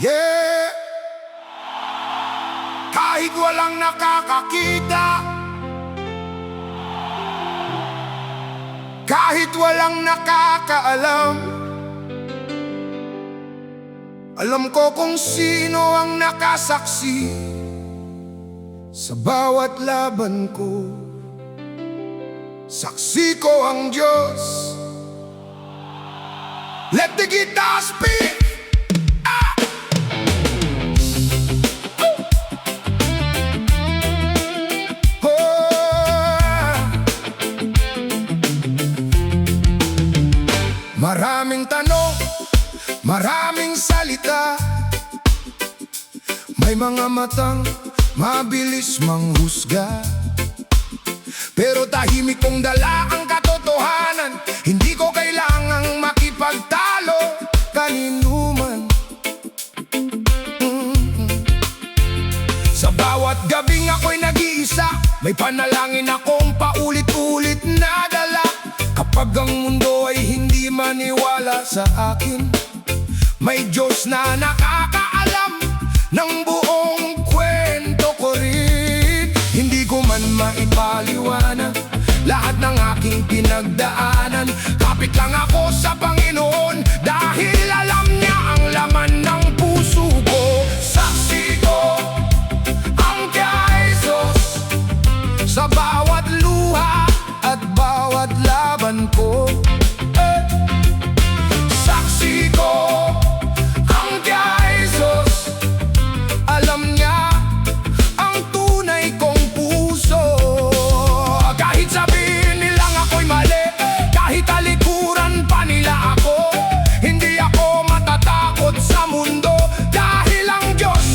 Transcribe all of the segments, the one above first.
Yeah! Kahit walang nakakakita, kahit walang nakakaalam, alam ko kung sino ang nakasaksi sa bawat laban ko. Saksi ko ang Diyos. Let the guitar speak. Maraming tanong, maraming salita, may mga matang mabilis manghusga, pero tahimik kong dala ang katotohanan. Hindi ko kailangang makipagtalo kanino man. Sa bawat gabing ako'y nag-iisa, may panalangin akong paulit-ulit na dala. Kapag ang mundo ay hindi maniwala sa akin, may Diyos na nakakaalam ng buong kwento ko rin. Hindi ko man maipaliwanag lahat ng aking pinagdaanan. Kapit lang ako sa Panginoon dahil alam niya ang laman ng puso ko. Saksi ko ang Jesus sa bawat luha at bawat laban ko. Saksi ko ang Jesus, alam niya ang tunay kong puso. Kahit sabihin nilang ako'y mali, kahit talikuran pa nila ako, hindi ako matatakot sa mundo dahil ang Diyos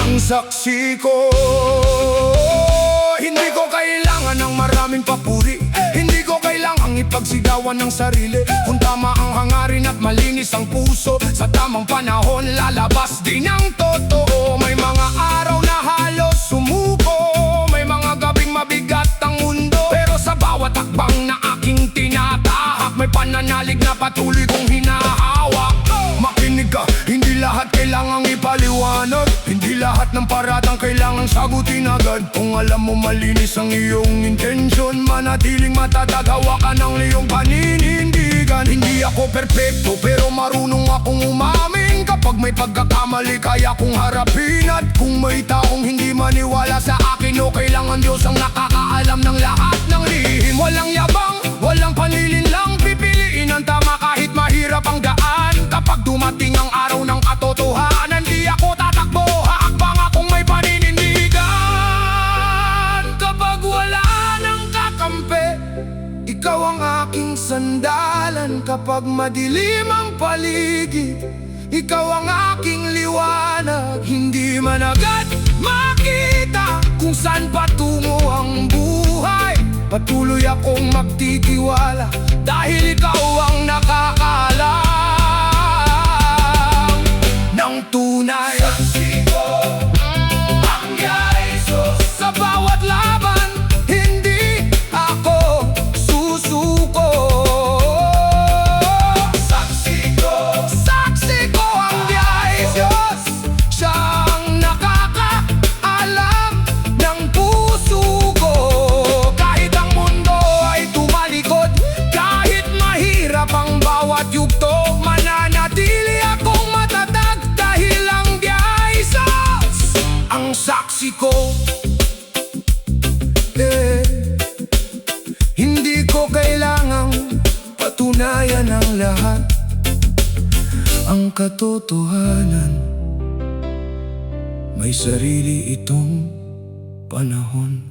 ang saksi ko. Hindi ko kailangan ng maraming papuri, hindi ko kailangang ipagsigawan ng sarili. Kung tama ang hangarin at malinis ang puso, sa tamang panahon lalabas din ang totoo. May mga araw na halos sumuko, may mga gabing mabigat ang mundo, pero sa bawat hakbang na aking tinatahak, may pananalig na patuloy kong hinahawak. Makinig ka, hindi lahat kailangang ipaliwanag, hindi lahat ng paratang kailangang sagutin agad. Kung alam mo malinis ang iyong intensyon, manatiling matatag, hawakan ang iyong paninindigan. Hindi ako perpekto pero marunong akong umamin. Kapag may pagkakamali kaya kong harapin. At kung may taong hindi maniwala sa akin, okay lang, ang Diyos ang nakakaalam ng lahat ng lihim. Walang yabang, walang panlilin lang, pipiliin ang tama kahit mahirap ang daan. Kapag dumating ang araw ng katotohanan, di ako tatakbo, haakbang akong may paninindigan. Kapag wala nang kakampi, ikaw ang aking sandalan. Kapag madilim ang paligid, ikaw ang aking liwanag. Hindi man agad makita kung saan patungo ang buhay, patuloy akong magtitiwala dahil ikaw ang nakakaalam ng tunay. Saksi ko ang Jesus sa bawat laban, hindi ako susuko. Saksi ko ang Jesus, siyang nakakaalam ng puso ko. Kahit ang mundo ay tumalikod, kahit mahirap ang bawat yugto, mananatili akong matatag dahil ang Jesus ang saksi ko. Hindi ko kailangang patunayan ang lahat, ang katotohanan may sarili itong panahon.